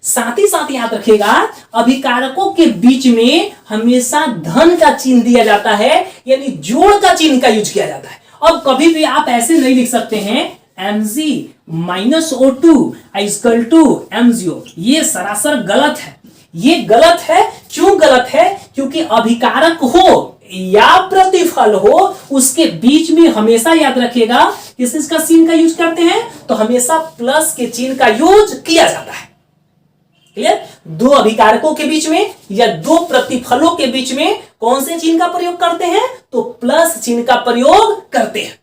साथ ही साथ याद रखिएगा अभिकारकों के बीच में हमेशा धन का चिन्ह दिया जाता है, यानी जोड़ का चिन्ह का यूज किया जाता है। अब कभी भी आप ऐसे नहीं लिख सकते हैं Mg minus O2 equal to M0, ये सरासर गलत है। ये गलत है, क्यों गलत है? क्योंकि अभिकारक हो या प्रतिफल हो उसके बीच में हमेशा याद रखिएगा किसका चिन्ह का यूज करते हैं, तो हमेशा प्लस के चिन्ह का यूज किया जाता है। क्लियर? दो अभिकारकों के बीच में या दो प्रतिफलों के बीच में कौन से चिन्ह का प्रयोग करते हैं, तो प्लस चिन्ह का प्रयोग करते हैं।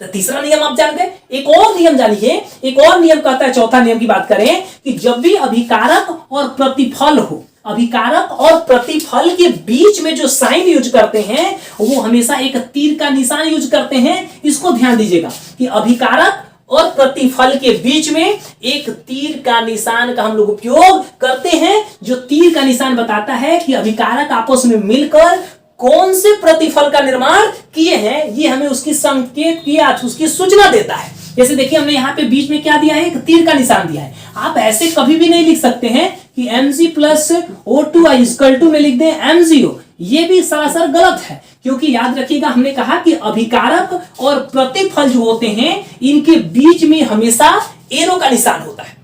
तो तीसरा नियम आप जान गए। एक और नियम जानिए, एक और नियम कहता है, चौथा नियम की बात करें कि जब भी अभिकारक और प्रतिफल हो, अभिकारक और प्रतिफल के बीच में जो साइन यूज करते हैं वो हमेशा एक तीर का निशान यूज करते हैं। इसको ध्यान दीजिएगा कि अभिकारक और प्रतिफल के बीच में एक तीर का निशान का हम लोग उपयोग करते हैं, जो तीर का निशान बताता है कि अभिकारक आपस में मिलकर कौन से प्रतिफल का निर्माण किए हैं, ये हमें उसकी संकेत किया, उसकी सूचना देता है। जैसे देखिए हमने यहाँ पे बीच में क्या दिया है, एक तीर का निशान दिया है। आप ऐसे कभी भी नहीं लिख सकते हैं कि Mg plus O2 equal to में लिख दें M0, ये भी सरासर गलत है। क्योंकि याद रखिएगा हमने कहा कि अभिकारक और प्रतिफल जो होते हैं इनके बीच में हमेशा एरो का निशान होता है।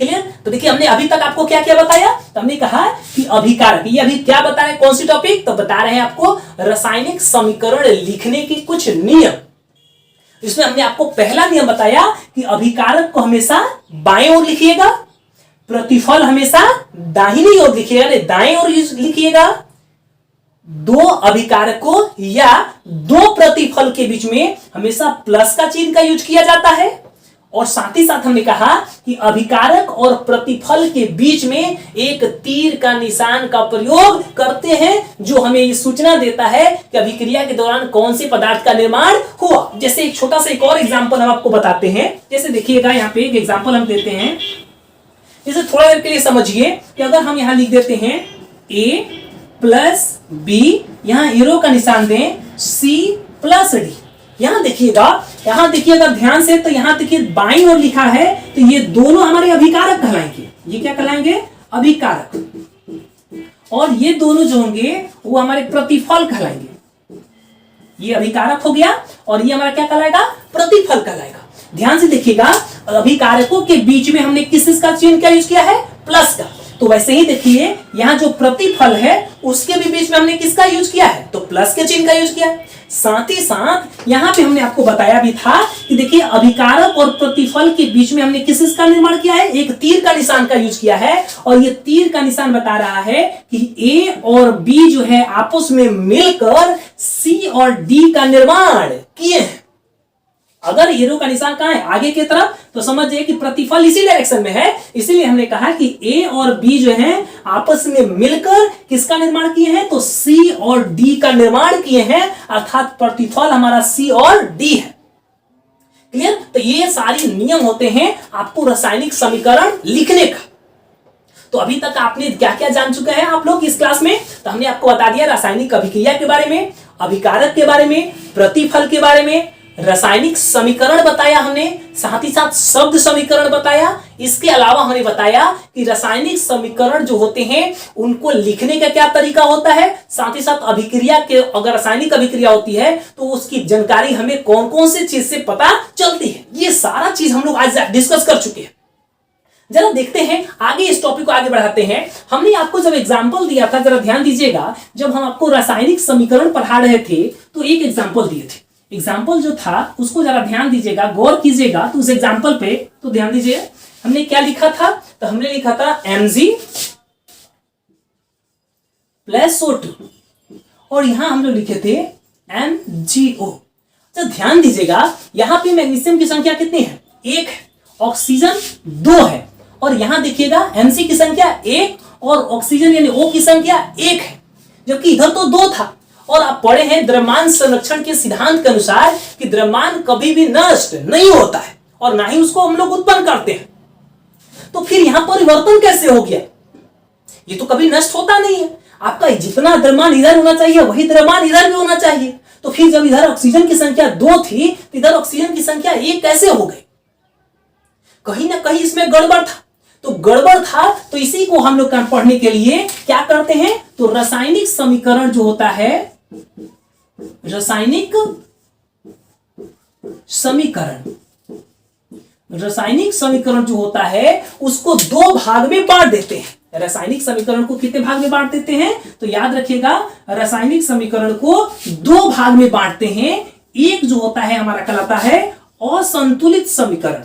क्लियर? तो देखिए हमने अभी तक आपको क्या क्या बताया, तो हमने कहा कि अभिकारक, ये अभी क्या बता रहे हैं, कौन सी टॉपिक, तो बता रहे हैं आपको रासायनिक समीकरण लिखने के कुछ नियम। इसमें हमने आपको पहला नियम बताया कि अभिकारक को हमेशा बाएं ओर लिखिएगा, प्रतिफल हमेशा दाहिनी ओर लिखिएगा, दाएं ओर लिखिएगा। दो अभिकारकों या दो प्रतिफल के बीच में हमेशा प्लस का चिन्ह का यूज किया जाता है। और साथ ही साथ हमने कहा कि अभिकारक और प्रतिफल के बीच में एक तीर का निशान का प्रयोग करते हैं, जो हमें ये सूचना देता है कि अभिक्रिया के दौरान कौन से पदार्थ का निर्माण हुआ। जैसे एक छोटा सा एक और एग्जांपल हम आपको बताते हैं। जैसे देखिएगा यहाँ पे एक एग्जांपल हम देते हैं, जैसे थोड़ा देर के लिए समझिए कि अगर हम यहाँ लिख देते हैं A प्लस B, यहाँ एरो का निशान दें C प्लस D। यहां देखिएगा ध्यान से, तो यहां देखिए बाईं ओर लिखा है, तो ये दोनों हमारे अभिकारक कहलाएंगे। ये क्या कहलाएंगे, अभिकारक। और ये दोनों जो होंगे वो हमारे प्रतिफल कहलाएंगे। ये अभिकारक हो गया और ये हमारा क्या कहलाएगा, प्रतिफल कहलाएगा। ध्यान से देखिएगा अभिकारकों के बीच में हमने किस का चिन्ह क्या यूज किया है, प्लस का। तो वैसे ही देखिए यहाँ जो प्रतिफल है उसके भी बीच में हमने किसका यूज किया है, तो प्लस के चिन्ह का यूज किया है। साथ ही साथ यहाँ पे हमने आपको बताया भी था कि देखिए अभिकारक और प्रतिफल के बीच में हमने किस का निर्माण किया है, एक तीर का निशान का यूज किया है। और ये तीर का निशान बता रहा है कि A और B जो है आपस में मिलकर C और D का निर्माण किए हैं। अगर एरो का निशान कहां है, आगे की तरफ, तो समझिए कि प्रतिफल इसी डायरेक्शन में है। इसीलिए हमने कहा कि A और B जो हैं आपस में मिलकर किसका निर्माण किए हैं, तो C और D का निर्माण किए हैं, अर्थात प्रतिफल हमारा C और D है। क्लियर? तो ये सारी नियम होते हैं आपको रासायनिक समीकरण लिखने का। तो अभी तक आपने क्या क्या जान चुके हैं आप लोग इस क्लास में, तो हमने आपको बता दिया रासायनिक अभिक्रिया के बारे में, अभिकारक के बारे में, प्रतिफल के बारे में, रासायनिक समीकरण बताया हमने, साथ ही साथ शब्द समीकरण बताया। इसके अलावा हमने बताया कि रासायनिक समीकरण जो होते हैं उनको लिखने का क्या तरीका होता है, साथ ही साथ अभिक्रिया के, अगर रासायनिक अभिक्रिया होती है तो उसकी जानकारी हमें कौन कौन से चीज से पता चलती है। ये सारा चीज हम लोग आज डिस्कस कर चुके हैं। जरा देखते हैं आगे, इस टॉपिक को आगे बढ़ाते हैं। हमने आपको जब एग्जाम्पल दिया था, जरा ध्यान दीजिएगा, जब हम आपको रासायनिक समीकरण पढ़ा रहे थे तो एक एग्जाम्पल दिए थे। एग्जाम्पल जो था उसको जरा ध्यान दीजिएगा, गौर कीजिएगा, तो उस एग्जाम्पल पे तो ध्यान दीजिए। हमने क्या लिखा था, तो हमने लिखा था Mg प्लस O2 और यहां हम लोग लिखे थे MgO। तो ध्यान दीजिएगा यहां पे मैग्नीशियम की संख्या कितनी है, 1 है, ऑक्सीजन 2 है। और यहां देखिएगा Mc की संख्या 1 और ऑक्सीजन यानी O की संख्या 1 है, जबकि इधर तो 2 था। और आप पढ़े हैं द्रव्यमान संरक्षण के सिद्धांत के अनुसार कि द्रव्यमान कभी भी नष्ट नहीं होता है और ना ही उसको हम लोग उत्पन्न करते हैं। तो फिर यहां परिवर्तन कैसे हो गया, ये तो कभी नष्ट होता नहीं है। आपका जितना द्रव्यमान इधर होना चाहिए वही द्रव्यमान इधर भी होना चाहिए। तो फिर जब इधर ऑक्सीजन की संख्या 2 थी तो इधर ऑक्सीजन की संख्या 1 कैसे हो गई, कहीं ना कहीं इसमें गड़बड़ था। तो गड़बड़ था, तो इसी को हम लोग पढ़ने के लिए क्या करते हैं, तो रासायनिक समीकरण जो होता है, रासायनिक समीकरण जो होता है उसको दो भाग में बांट देते हैं। रासायनिक समीकरण को कितने भाग में बांट देते हैं, तो याद रखिएगा रासायनिक समीकरण को दो भाग में बांटते हैं। एक जो होता है हमारा कहलाता है असंतुलित समीकरण,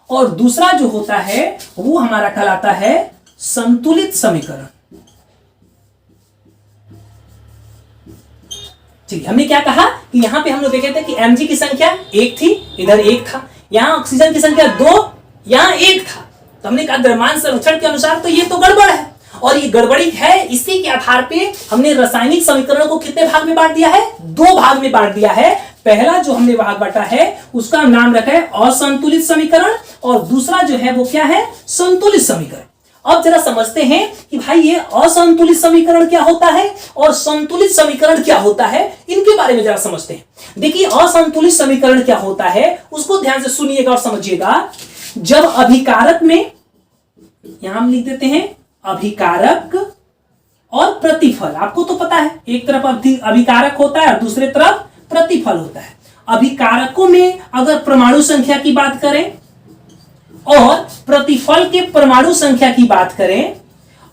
और दूसरा जो होता है वो हमारा कहलाता है संतुलित समीकरण। ठीक है, हमने क्या कहा कि यहां पे हम लोग देखे थे कि Mg की संख्या 1 थी, इधर 1 था, यहां ऑक्सीजन की संख्या 2, यहां 1 था। तो हमने कहा द्रव्यमान संरक्षण के अनुसार तो ये तो गड़बड़ है, और ये गड़बड़ी है। इसी के आधार पे हमने रासायनिक समीकरणों को कितने भाग में बांट दिया है, दो भाग में बांट दिया है। पहला जो हमने भाग बांटा है उसका नाम रखा है असंतुलित समीकरण, और दूसरा जो है वो क्या है, संतुलित समीकरण। अब जरा समझते हैं कि भाई ये असंतुलित समीकरण क्या होता है और संतुलित समीकरण क्या होता है, इनके बारे में जरा समझते हैं। देखिए असंतुलित समीकरण क्या होता है उसको ध्यान से सुनिएगा और समझिएगा। जब अभिकारक में, यहां हम लिख देते हैं अभिकारक और प्रतिफल, आपको तो पता है एक तरफ अभिकारक होता है और दूसरे तरफ प्रतिफल होता है। अभिकारकों में अगर परमाणु संख्या की बात करें और प्रतिफल के परमाणु संख्या की बात करें,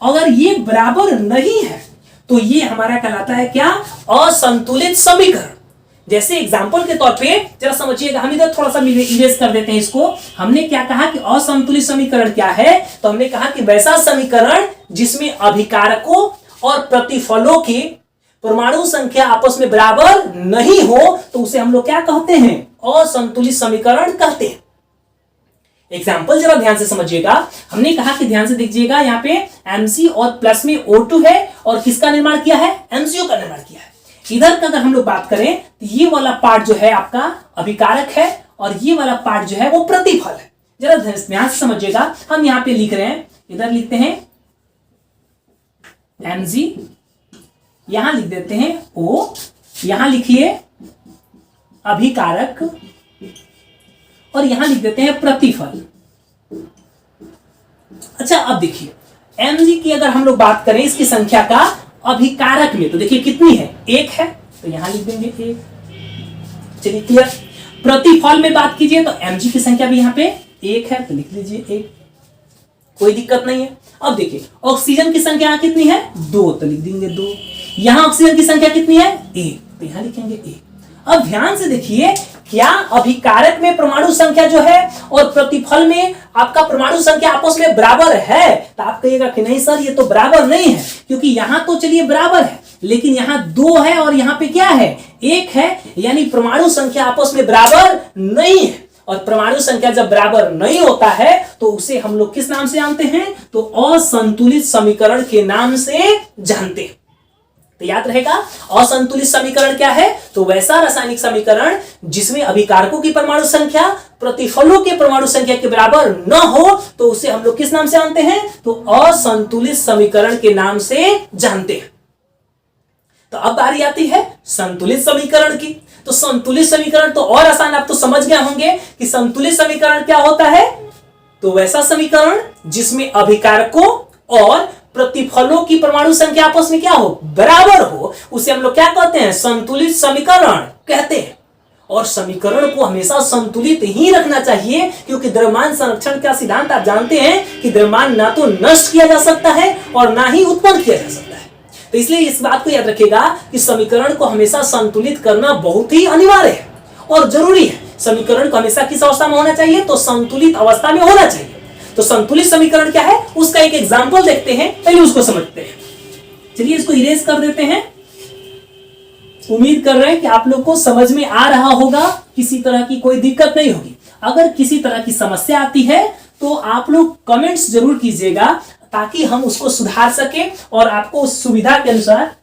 अगर ये बराबर नहीं है तो ये हमारा कहलाता है क्या, असंतुलित समीकरण। जैसे एग्जांपल के तौर पे जरा समझिएगा, हम इधर थोड़ा सा इरेज कर देते हैं इसको। हमने क्या कहा कि असंतुलित समीकरण क्या है, तो हमने कहा कि वैसा समीकरण जिसमें अभिकारकों और प्रतिफलों की परमाणु संख्या आपस में बराबर नहीं हो तो उसे हम लोग क्या कहते हैं, असंतुलित समीकरण कहते हैं। एग्जाम्पल जरा ध्यान से समझिएगा। हमने कहा कि ध्यान से देखिएगा, यहाँ पे Mc और प्लस में O2 है, और किसका निर्माण किया है, MCO का निर्माण किया है। इधर का अगर हम लोग बात करें तो ये वाला पार्ट जो है आपका अभिकारक है, और ये वाला पार्ट जो है वो प्रतिफल है। जरा ध्यान से समझिएगा, हम यहाँ पे लिख रहे हैं, इधर लिखते हैं Mg, यहां लिख देते हैं O, यहां लिखिए अभिकारक, और यहां लिख देते हैं प्रतिफल। अच्छा अब देखिए Mg की अगर हम लोग बात करें इसकी संख्या का अभिकारक में, तो देखिए कितनी है, 1 है, तो यहां लिख देंगे 1। चलिए क्लियर। प्रतिफल में बात कीजिए तो Mg की संख्या भी यहां पे 1 है, तो लिख लीजिए 1, कोई दिक्कत नहीं है। अब देखिए ऑक्सीजन की संख्या यहां कितनी है, 2, तो लिख देंगे 2। यहां ऑक्सीजन की संख्या कितनी है, 1, तो यहां लिखेंगे 1। अब ध्यान से देखिए, क्या अभिकारक में परमाणु संख्या जो है और प्रतिफल में आपका परमाणु संख्या आपस में बराबर है, तो आप कहिएगा कि नहीं सर ये तो बराबर नहीं है, क्योंकि यहां तो चलिए बराबर है, लेकिन यहां 2 है और यहां पे क्या है, 1 है, यानी परमाणु संख्या आपस में बराबर नहीं है। और परमाणु संख्या जब बराबर नहीं होता है तो उसे हम लोग किस नाम से जानते हैं, तो असंतुलित समीकरण के नाम से जानते हैं। तो याद रहेगा असंतुलित समीकरण क्या है, तो वैसा रासायनिक समीकरण जिसमें अभिकारकों की परमाणु संख्या प्रतिफलों के परमाणु संख्या के बराबर न हो तो उसे हम लोग किस नाम से जानते हैं, तो असंतुलित समीकरण के नाम से जानते हैं। तो अब बारी आती है संतुलित समीकरण की। तो संतुलित समीकरण तो और आसान, आप तो समझ गए होंगे कि संतुलित समीकरण क्या होता है, तो वैसा समीकरण जिसमें अभिकारकों और प्रतिफलों की परमाणु संख्या आपस में क्या हो, बराबर हो, उसे हम लोग क्या कहते हैं, संतुलित समीकरण कहते हैं। और समीकरण को हमेशा संतुलित ही रखना चाहिए, क्योंकि द्रव्यमान संरक्षण का सिद्धांत आप जानते हैं कि द्रव्यमान ना तो नष्ट किया जा सकता है और ना ही उत्पन्न किया जा सकता है। तो इसलिए इस बात को याद रखिएगा कि समीकरण को हमेशा संतुलित करना बहुत ही अनिवार्य है और जरूरी है। समीकरण को हमेशा किस अवस्था में होना चाहिए, तो संतुलित अवस्था में होना चाहिए। तो संतुलित समीकरण क्या है उसका एक एग्जांपल देखते हैं, पहले उसको समझते हैं। चलिए इसको इरेज कर देते हैं। उम्मीद कर रहे हैं कि आप लोग को समझ में आ रहा होगा, किसी तरह की कोई दिक्कत नहीं होगी। अगर किसी तरह की समस्या आती है तो आप लोग कमेंट्स जरूर कीजिएगा, ताकि हम उसको सुधार सकें और आपको उस सुविधा के अनुसार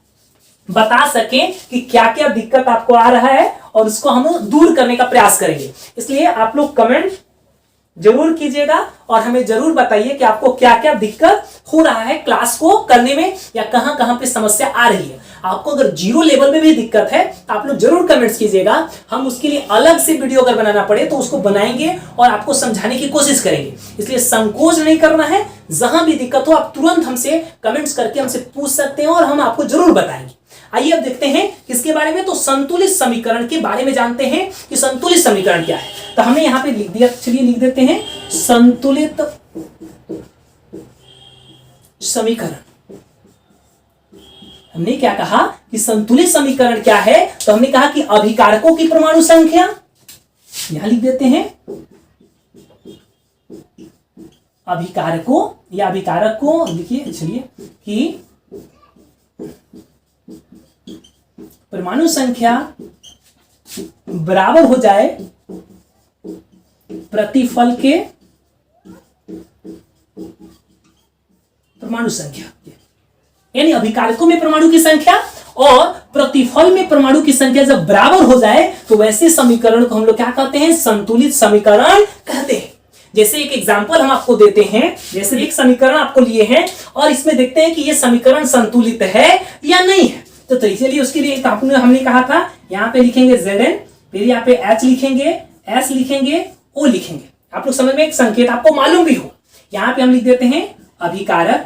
बता सकें कि क्या क्या दिक्कत आपको आ रहा है और उसको हम दूर करने का प्रयास करेंगे। इसलिए आप लोग कमेंट जरूर कीजिएगा और हमें जरूर बताइए कि आपको क्या क्या दिक्कत हो रहा है क्लास को करने में, या कहां कहां पे समस्या आ रही है। आपको अगर जीरो लेवल में भी दिक्कत है तो आप लोग जरूर कमेंट्स कीजिएगा, हम उसके लिए अलग से वीडियो अगर बनाना पड़े तो उसको बनाएंगे और आपको समझाने की कोशिश करेंगे। इसलिए संकोच नहीं करना है, जहां भी दिक्कत हो आप तुरंत हमसे कमेंट्स करके हमसे पूछ सकते हैं और हम आपको जरूर बताएंगे। आइए अब देखते हैं किसके बारे में, तो संतुलित समीकरण के बारे में जानते हैं कि संतुलित समीकरण क्या है। तो हमने यहां पे लिख दिया, चलिए लिख देते हैं संतुलित समीकरण। हमने क्या कहा कि संतुलित समीकरण क्या है, तो हमने कहा कि अभिकारकों की परमाणु संख्या, यहां लिख देते हैं अभिकारकों या अभिकारक को लिखिए, चलिए कि परमाणु संख्या बराबर हो जाए प्रतिफल के परमाणु संख्या, यानी अभिकारकों में परमाणु की संख्या और प्रतिफल में परमाणु की संख्या जब बराबर हो जाए तो वैसे समीकरण को हम लोग क्या कहते हैं, संतुलित समीकरण कहते हैं। जैसे एक एग्जांपल हम आपको देते हैं, जैसे एक समीकरण आपको लिए हैं और इसमें देखते हैं कि यह समीकरण संतुलित है या नहीं है। तो चलिए उसके लिए हमने कहा था यहाँ पे लिखेंगे Zn, फिर यहाँ पे H लिखेंगे, S लिखेंगे, O लिखेंगे। आप लोग समझ में एक संकेत आपको मालूम भी हो, यहाँ पे हम लिख देते हैं अभिकारक,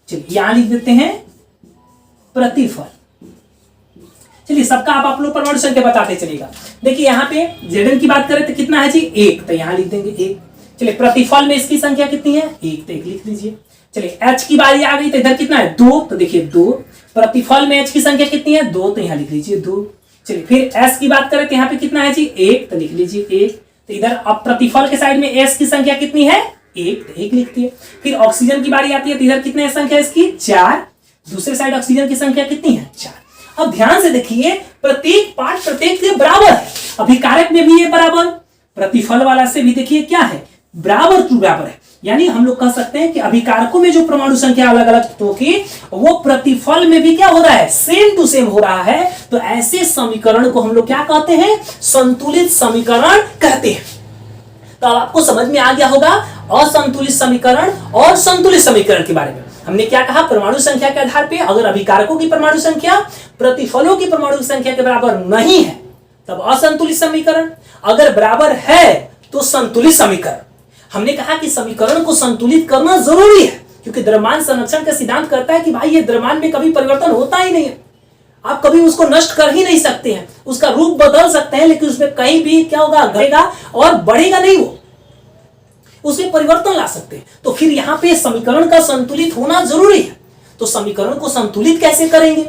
चलिए यहां लिख देते हैं प्रतिफल। चलिए सबका आप लोग परमाणु संख्या बताते चलेगा। देखिए यहाँ पे Zn की बात करें तो कितना है जी, 1, तो यहां लिख देंगे 1। चलिए प्रतिफल में इसकी संख्या कितनी है, 1, तो 1 लिख दीजिए। चलिए H की बारी आ गई तो इधर कितना है, 2, तो देखिए 2। प्रतिफल में H की संख्या कितनी है, 2, तो यहां लिख लीजिए 2। चलिए फिर S की बात करें तो यहाँ पे कितना है जी, 1, तो लिख लीजिए 1। तो इधर अब प्रतिफल के साइड में S की संख्या कितनी है, 1, तो 1 लिखती है। फिर ऑक्सीजन की बारी आती है तो इधर कितने संख्या है इसकी, 4। दूसरे साइड ऑक्सीजन की संख्या कितनी है, 4। अब ध्यान से देखिए प्रत्येक पार्ट प्रत्येक के बराबर है, अभिकारक में भी ये बराबर, प्रतिफल वाला से भी देखिए क्या है, बराबर टू बराबर है। यानी हम लोग कह सकते हैं कि अभिकारकों में जो परमाणु संख्या अलग अलग तत्वों की, वो प्रतिफल में भी क्या हो रहा है, सेम टू सेम हो रहा है। तो ऐसे समीकरण को हम लोग क्या कहते हैं, संतुलित समीकरण कहते हैं। तो अब आपको समझ में आ गया होगा असंतुलित समीकरण और संतुलित समीकरण के बारे में। हमने क्या कहा, परमाणु संख्या के आधार पे अगर अभिकारकों की परमाणु संख्या प्रतिफलों की परमाणु संख्या के बराबर नहीं है तब असंतुलित समीकरण, अगर बराबर है तो संतुलित समीकरण। हमने कहा कि समीकरण को संतुलित करना जरूरी है क्योंकि द्रव्यमान संरक्षण का सिद्धांत करता है कि भाई ये द्रव्यमान में कभी परिवर्तन होता ही नहीं है, आप कभी उसको नष्ट कर ही नहीं सकते हैं। उसका रूप बदल सकते हैं लेकिन उसमें कहीं भी क्या होगा, घटेगा और बढ़ेगा नहीं, वो उसमें परिवर्तन ला सकते हैं। तो फिर यहाँ पे समीकरण का संतुलित होना जरूरी है। तो समीकरण को संतुलित कैसे करेंगे,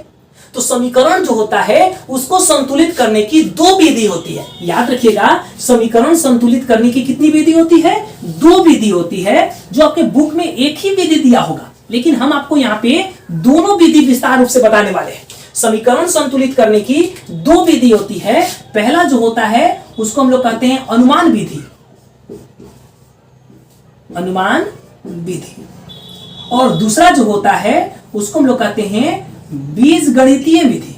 तो समीकरण जो होता है उसको संतुलित करने की 2 विधि होती है। याद रखिएगा, समीकरण संतुलित करने की कितनी विधि होती है, 2 विधि होती है। जो आपके बुक में एक ही विधि दिया होगा लेकिन हम आपको यहाँ पे दोनों विधि विस्तार रूप से बताने वाले हैं। समीकरण संतुलित करने की 2 विधि होती है। पहला जो होता है उसको हम लोग कहते हैं अनुमान विधि, अनुमान विधि, और दूसरा जो होता है उसको हम लोग कहते हैं बीजगणितीय विधि।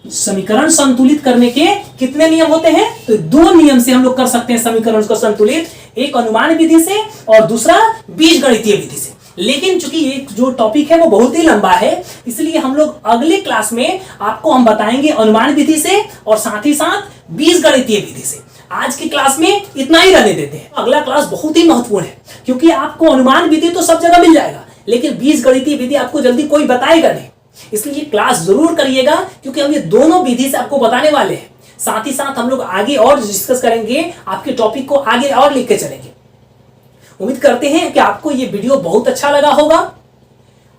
समीकरण संतुलित करने के कितने नियम होते हैं, तो 2 नियम से हम लोग कर सकते हैं समीकरण को संतुलित, एक अनुमान विधि से और दूसरा बीजगणितीय विधि से। लेकिन चूंकि ये जो टॉपिक है वो बहुत ही लंबा है, इसलिए हम लोग अगले क्लास में आपको हम बताएंगे अनुमान विधि से और साथ ही साथ बीजगणितीय विधि से। आज की क्लास में इतना ही रहने देते हैं। अगला क्लास बहुत ही महत्वपूर्ण है क्योंकि आपको अनुमान विधि तो सब जगह मिल जाएगा लेकिन बीजगणितीय विधि आपको जल्दी कोई बताएगा नहीं, इसलिए क्लास जरूर करिएगा क्योंकि हम ये दोनों विधि से आपको बताने वाले हैं। साथ ही साथ हम लोग आगे और डिस्कस करेंगे, आपके टॉपिक को आगे और लेके चलेंगे। उम्मीद करते हैं कि आपको ये वीडियो बहुत अच्छा लगा होगा।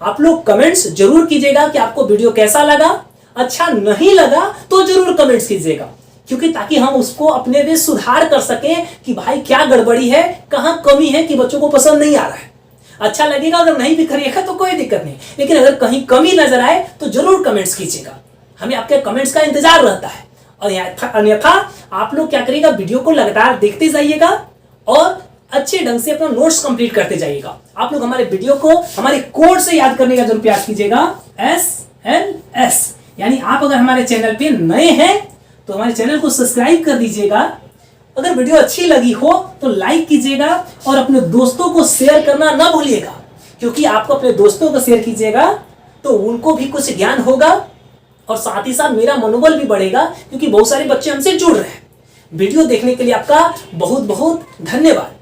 आप लोग कमेंट्स जरूर कीजिएगा कि आपको वीडियो कैसा लगा। अच्छा नहीं लगा तो जरूर कमेंट्स कीजिएगा क्योंकि ताकि हम उसको अपने में सुधार कर सकें कि भाई क्या गड़बड़ी है, कहाँ कमी है कि बच्चों को पसंद नहीं आ रहा है। अच्छा लगेगा, अगर नहीं भी करिएगा तो कोई दिक्कत नहीं, लेकिन अगर कहीं कमी नजर आए तो जरूर कमेंट्स कीजिएगा। हमें आपके कमेंट्स का इंतजार रहता है। और अन्यथा आप लोग क्या करिएगा, वीडियो को लगातार देखते जाइएगा और अच्छे ढंग से अपना नोट्स कंप्लीट करते जाइएगा। आप लोग हमारे वीडियो को हमारे कोड से याद करने का जरूर प्रयास कीजिएगा, SLS। यानी आप अगर हमारे चैनल पे नए हैं तो हमारे चैनल को सब्सक्राइब कर दीजिएगा अगर वीडियो अच्छी लगी हो तो लाइक कीजिएगा और अपने दोस्तों को शेयर करना ना भूलिएगा, क्योंकि आपको अपने दोस्तों को शेयर कीजिएगा तो उनको भी कुछ ज्ञान होगा और साथ ही साथ मेरा मनोबल भी बढ़ेगा, क्योंकि बहुत सारे बच्चे हमसे जुड़ रहे हैं। वीडियो देखने के लिए आपका बहुत बहुत धन्यवाद।